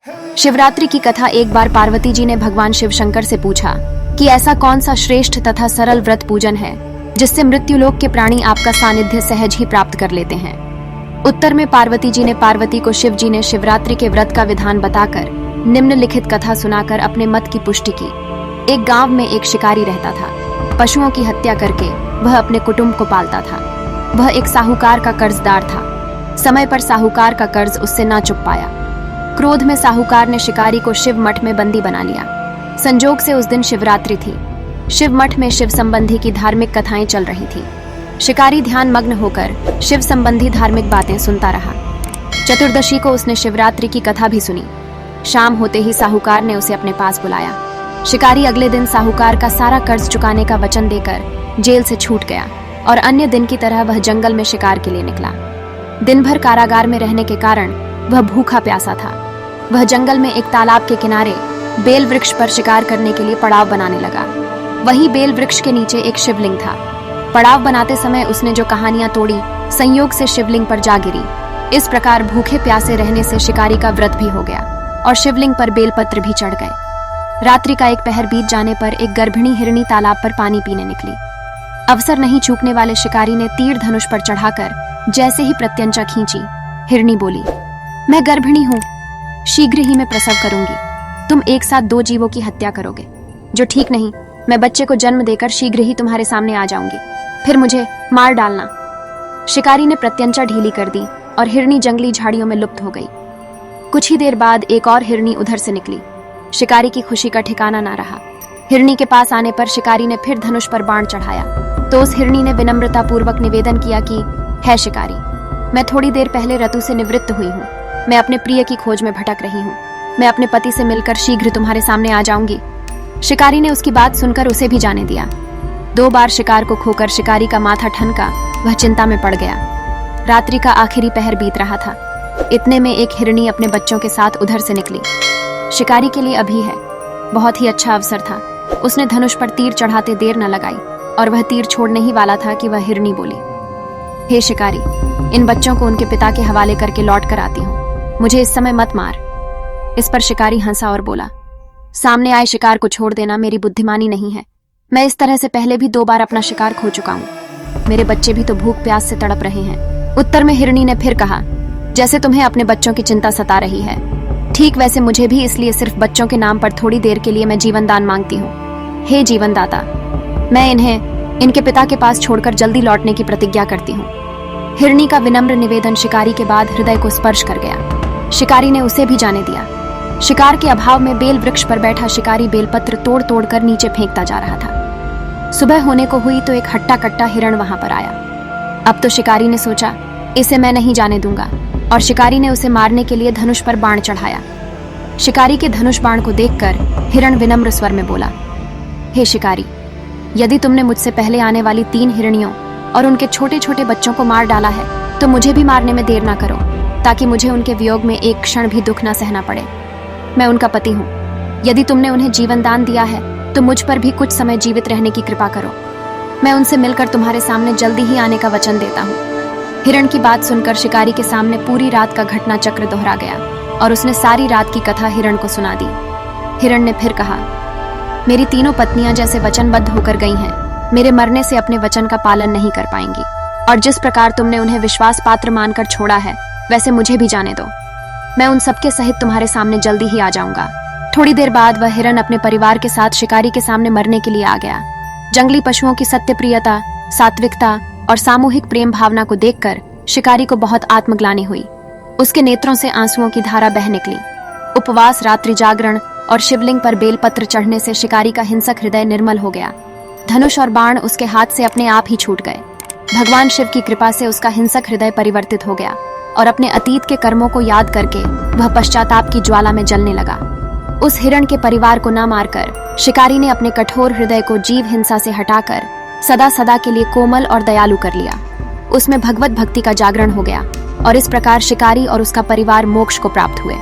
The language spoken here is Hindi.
शिवरात्रि की कथा। एक बार पार्वती जी ने भगवान शिव शंकर से पूछा कि ऐसा कौन सा श्रेष्ठ तथा सरल व्रत पूजन है जिससे मृत्युलोक के प्राणी आपका सानिध्य सहज ही प्राप्त कर लेते हैं। उत्तर में पार्वती जी ने पार्वती को शिव जी ने शिवरात्रि के व्रत का विधान बताकर निम्नलिखित कथा सुनाकर अपने मत की पुष्टि की। एक गांव में एक शिकारी रहता था। पशुओं की हत्या करके वह अपने कुटुंब को पालता था। वह एक साहूकार का कर्जदार था। समय पर साहूकार का कर्ज उससे ना चुक पाया। क्रोध में साहूकार ने शिकारी को शिव मठ में बंदी बना लिया। संजोग से उस दिन शिवरात्रि थी। शिव मठ में शिव संबंधी की धार्मिक कथाएं चल रही थी। शिकारी ध्यान मग्न होकर शिव संबंधी धार्मिक बातें सुनता रहा। चतुर्दशी को उसने शिवरात्रि की कथा भी सुनी। शाम होते ही साहूकार ने उसे अपने पास बुलाया। शिकारी अगले दिन साहूकार का सारा कर्ज चुकाने का वचन देकर जेल से छूट गया और अन्य दिन की तरह वह जंगल में शिकार के लिए निकला। दिन भर कारागार में रहने के कारण वह भूखा प्यासा था। वह जंगल में एक तालाब के किनारे बेल वृक्ष पर शिकार करने के लिए पड़ाव बनाने लगा। वहीं बेल वृक्ष के नीचे एक शिवलिंग था। पड़ाव बनाते समय उसने जो कहानियां तोड़ी संयोग से शिवलिंग पर जा गिरी। इस प्रकार भूखे प्यासे रहने से शिकारी का व्रत भी हो गया और शिवलिंग पर बेलपत्र भी चढ़ गए। रात्रि का एक पहर बीत जाने पर एक गर्भिणी हिरनी तालाब पर पानी पीने निकली। अवसर नहीं चूकने वाले शिकारी ने तीर धनुष पर चढ़ाकर जैसे ही प्रत्यंचा खींची, हिरनी बोली, मैं गर्भिणी हूँ, शीघ्र ही मैं प्रसव करूंगी। तुम एक साथ दो जीवों की हत्या करोगे, जो ठीक नहीं। मैं बच्चे को जन्म देकर शीघ्र ही तुम्हारे सामने आ जाऊंगी, फिर मुझे मार डालना। शिकारी ने प्रत्यंचा ढीली कर दी और हिरनी जंगली झाड़ियों में लुप्त हो गई। कुछ ही देर बाद एक और हिरनी उधर से निकली। शिकारी की खुशी का ठिकाना ना रहा। हिरनी के पास आने पर शिकारी ने फिर धनुष पर बाण चढ़ाया तो उस हिरनी ने विनम्रता पूर्वक निवेदन किया कि है शिकारी, मैं थोड़ी देर पहले ऋतु से निवृत्त हुई हूँ। मैं अपने प्रिय की खोज में भटक रही हूँ। मैं अपने पति से मिलकर शीघ्र तुम्हारे सामने आ जाऊंगी। शिकारी ने उसकी बात सुनकर उसे भी जाने दिया। 2 बार शिकार को खोकर शिकारी का माथा ठनका। वह चिंता में पड़ गया। रात्रि का आखिरी पहर बीत रहा था। इतने में एक हिरनी अपने बच्चों के साथ उधर से निकली। शिकारी के लिए अभी है बहुत ही अच्छा अवसर था। उसने धनुष पर तीर चढ़ाते देर न लगाई और वह तीर छोड़ने ही वाला था कि वह हिरनी बोली, हे शिकारी, इन बच्चों को उनके पिता के हवाले करके लौट कर आती हूँ। मुझे इस समय मत मार। इस पर शिकारी हंसा और बोला, सामने आए शिकार को छोड़ देना मेरी बुद्धिमानी नहीं है। मैं इस तरह से पहले भी 2 बार अपना शिकार खो चुका हूँ। मेरे बच्चे भी तो भूख प्यास से तड़प रहे हैं। उत्तर में हिरनी ने फिर कहा, जैसे तुम्हें अपने बच्चों की चिंता सता रही है, ठीक वैसे मुझे भी, इसलिए सिर्फ बच्चों के नाम पर थोड़ी देर के लिए मैं जीवन दान मांगती हूँ। हे जीवन दाता, मैं इन्हें इनके पिता के पास छोड़कर जल्दी लौटने की प्रतिज्ञा करती हूँ। हिरनी का विनम्र निवेदन शिकारी के बाद हृदय को स्पर्श कर गया। शिकारी ने उसे भी जाने दिया। शिकार के अभाव में बेल वृक्ष पर बैठा शिकारी बेलपत्र तोड़ तोड़ कर नीचे फेंकता जा रहा था। सुबह होने को हुई तो एक हट्टा कट्टा हिरण वहां पर आया। अब तो शिकारी ने सोचा, इसे मैं नहीं जाने दूंगा, और शिकारी ने उसे मारने के लिए धनुष पर बाण चढ़ाया। शिकारी के धनुष बाण को देखकर हिरण विनम्र स्वर में बोला, हे शिकारी, यदि तुमने मुझसे पहले आने वाली 3 हिरणियों और उनके छोटे छोटे बच्चों को मार डाला है तो मुझे भी मारने में देर ना करो, ताकि मुझे उनके वियोग में एक क्षण भी दुख ना सहना पड़े। मैं उनका पति हूँ। यदि तुमने उन्हें जीवन दान दिया है तो मुझ पर भी कुछ समय जीवित रहने की कृपा करो। मैं उनसे मिलकर तुम्हारे सामने जल्दी ही आने का वचन देता हूँ। हिरण की बात सुनकर शिकारी के सामने पूरी रात का घटना चक्र दोहरा गया और उसने सारी रात की कथा हिरण को सुना दी। हिरण ने फिर कहा, मेरी 3 पत्नियां जैसे वचनबद्ध होकर गई हैं, मेरे मरने से अपने वचन का पालन नहीं कर पाएंगी, और जिस प्रकार तुमने उन्हें विश्वास पात्र मानकर छोड़ा है वैसे मुझे भी जाने दो। मैं उन सबके सहित तुम्हारे सामने जल्दी ही आ जाऊंगा। थोड़ी देर बाद वह हिरण अपने परिवार के साथ शिकारी के सामने मरने के लिए आ गया। जंगली पशुओं की सत्यप्रियता, सात्विकता और सामूहिक प्रेम भावना को देखकर शिकारी को बहुत आत्मग्लानि हुई। उसके नेत्रों से आंसुओं की धारा बह निकली। उपवास, रात्रि जागरण और शिवलिंग पर बेलपत्र चढ़ने से शिकारी का हिंसक हृदय निर्मल हो गया। धनुष और बाण उसके हाथ से अपने आप ही छूट गए। भगवान शिव की कृपा से उसका हिंसक हृदय परिवर्तित हो गया और अपने अतीत के कर्मों को याद करके वह पश्चाताप की ज्वाला में जलने लगा। उस हिरण के परिवार को न मारकर शिकारी ने अपने कठोर हृदय को जीव हिंसा से हटाकर सदा सदा के लिए कोमल और दयालु कर लिया। उसमें भगवत भक्ति का जागरण हो गया और इस प्रकार शिकारी और उसका परिवार मोक्ष को प्राप्त हुए।